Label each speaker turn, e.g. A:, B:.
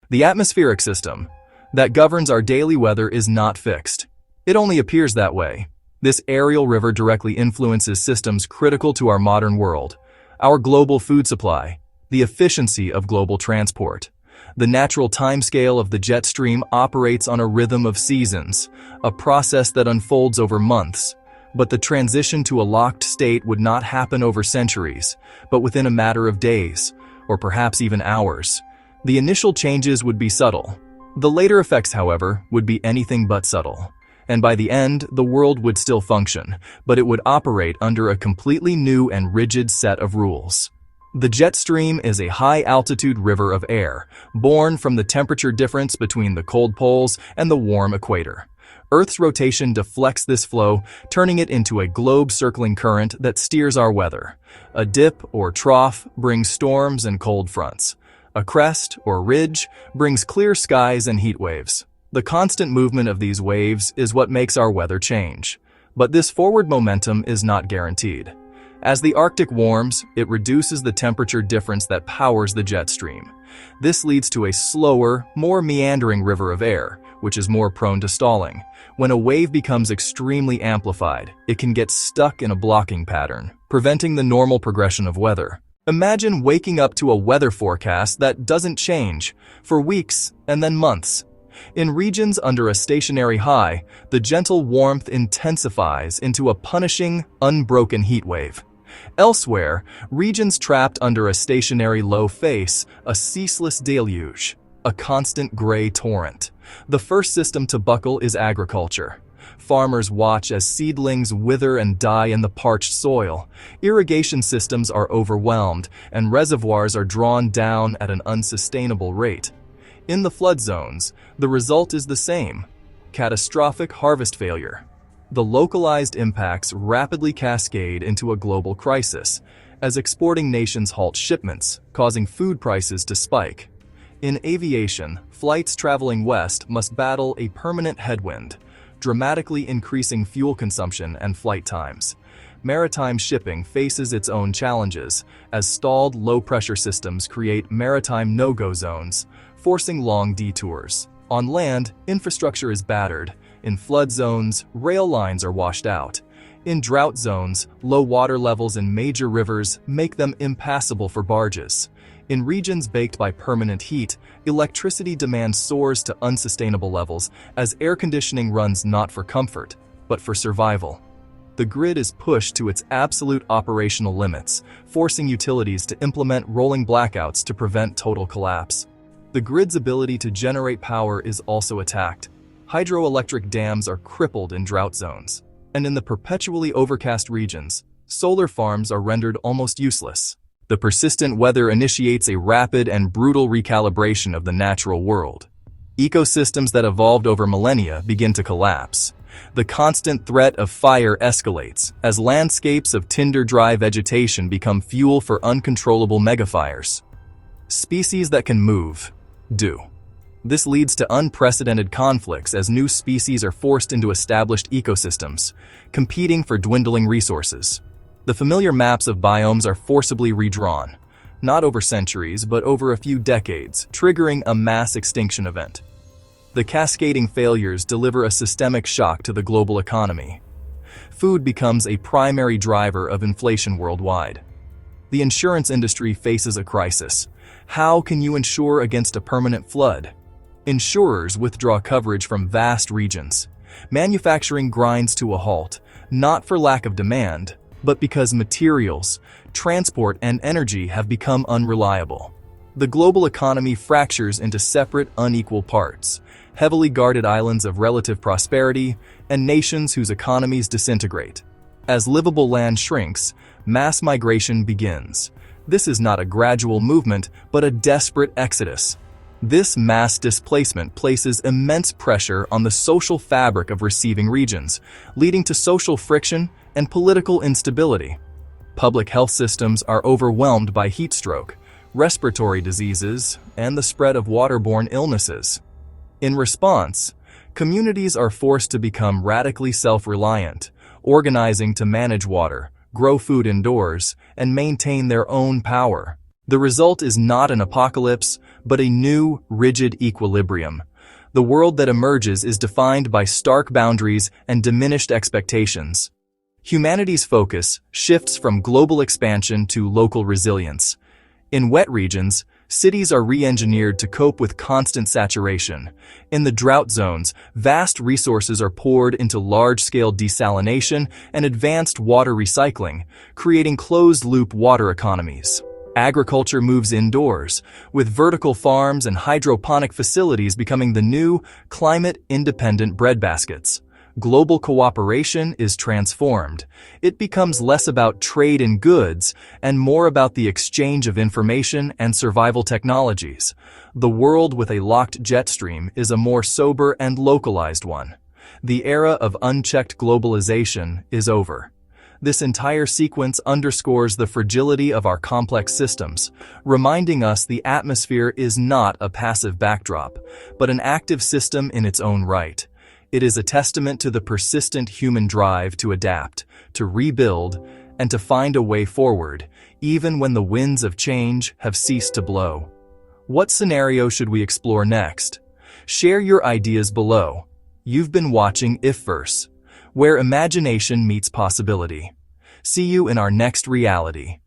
A: The atmospheric system that governs our daily weather is not fixed. It only appears that way. This aerial river directly influences systems critical to our modern world: our global food supply, the efficiency of global transport. The natural timescale of the jet stream operates on a rhythm of seasons, a process that unfolds over months. But the transition to a locked state would not happen over centuries, but within a matter of days, or perhaps even hours. The initial changes would be subtle. The later effects, however, would be anything but subtle. And by the end, the world would still function, but it would operate under a completely new and rigid set of rules. The jet stream is a high-altitude river of air, born from the temperature difference between the cold poles and the warm equator. Earth's rotation deflects this flow, turning it into a globe-circling current that steers our weather. A dip or trough brings storms and cold fronts. A crest or ridge brings clear skies and heat waves. The constant movement of these waves is what makes our weather change. But this forward momentum is not guaranteed. As the Arctic warms, it reduces the temperature difference that powers the jet stream. This leads to a slower, more meandering river of air, which is more prone to stalling. When a wave becomes extremely amplified, it can get stuck in a blocking pattern, preventing the normal progression of weather. Imagine waking up to a weather forecast that doesn't change for weeks and then months. In regions under a stationary high, the gentle warmth intensifies into a punishing, unbroken heat wave. Elsewhere, regions trapped under a stationary low face a ceaseless deluge, a constant gray torrent. The first system to buckle is agriculture. Farmers watch as seedlings wither and die in the parched soil. Irrigation systems are overwhelmed, and reservoirs are drawn down at an unsustainable rate. In the flood zones, the result is the same: catastrophic harvest failure. The localized impacts rapidly cascade into a global crisis, as exporting nations halt shipments, causing food prices to spike. In aviation, flights traveling west must battle a permanent headwind, dramatically increasing fuel consumption and flight times. Maritime shipping faces its own challenges, as stalled low-pressure systems create maritime no-go zones, forcing long detours. On land, infrastructure is battered. In flood zones, rail lines are washed out. In drought zones, low water levels in major rivers make them impassable for barges. In regions baked by permanent heat, electricity demand soars to unsustainable levels as air conditioning runs not for comfort, but for survival. The grid is pushed to its absolute operational limits, forcing utilities to implement rolling blackouts to prevent total collapse. The grid's ability to generate power is also attacked. Hydroelectric dams are crippled in drought zones, and in the perpetually overcast regions, solar farms are rendered almost useless. The persistent weather initiates a rapid and brutal recalibration of the natural world. Ecosystems that evolved over millennia begin to collapse. The constant threat of fire escalates as landscapes of tinder-dry vegetation become fuel for uncontrollable megafires. Species that can move do. This leads to unprecedented conflicts as new species are forced into established ecosystems, competing for dwindling resources. The familiar maps of biomes are forcibly redrawn, not over centuries, but over a few decades, triggering a mass extinction event. The cascading failures deliver a systemic shock to the global economy. Food becomes a primary driver of inflation worldwide. The insurance industry faces a crisis. How can you insure against a permanent flood? Insurers withdraw coverage from vast regions. Manufacturing grinds to a halt, not for lack of demand, but because materials, transport, and energy have become unreliable. The global economy fractures into separate, unequal parts, heavily guarded islands of relative prosperity, and nations whose economies disintegrate. As livable land shrinks, mass migration begins. This is not a gradual movement, but a desperate exodus. This mass displacement places immense pressure on the social fabric of receiving regions, leading to social friction and political instability. Public health systems are overwhelmed by heat stroke, respiratory diseases, and the spread of waterborne illnesses. In response, communities are forced to become radically self-reliant, organizing to manage water, grow food indoors, and maintain their own power. The result is not an apocalypse, but a new, rigid equilibrium. The world that emerges is defined by stark boundaries and diminished expectations. Humanity's focus shifts from global expansion to local resilience. In wet regions, cities are re-engineered to cope with constant saturation. In the drought zones, vast resources are poured into large-scale desalination and advanced water recycling, creating closed-loop water economies. Agriculture moves indoors, with vertical farms and hydroponic facilities becoming the new, climate-independent breadbaskets. Global cooperation is transformed. It becomes less about trade in goods and more about the exchange of information and survival technologies. The world with a locked jet stream is a more sober and localized one. The era of unchecked globalization is over. This entire sequence underscores the fragility of our complex systems, reminding us the atmosphere is not a passive backdrop, but an active system in its own right. It is a testament to the persistent human drive to adapt, to rebuild, and to find a way forward, even when the winds of change have ceased to blow. What scenario should we explore next? Share your ideas below. You've been watching IfVerse, where imagination meets possibility. See you in our next reality.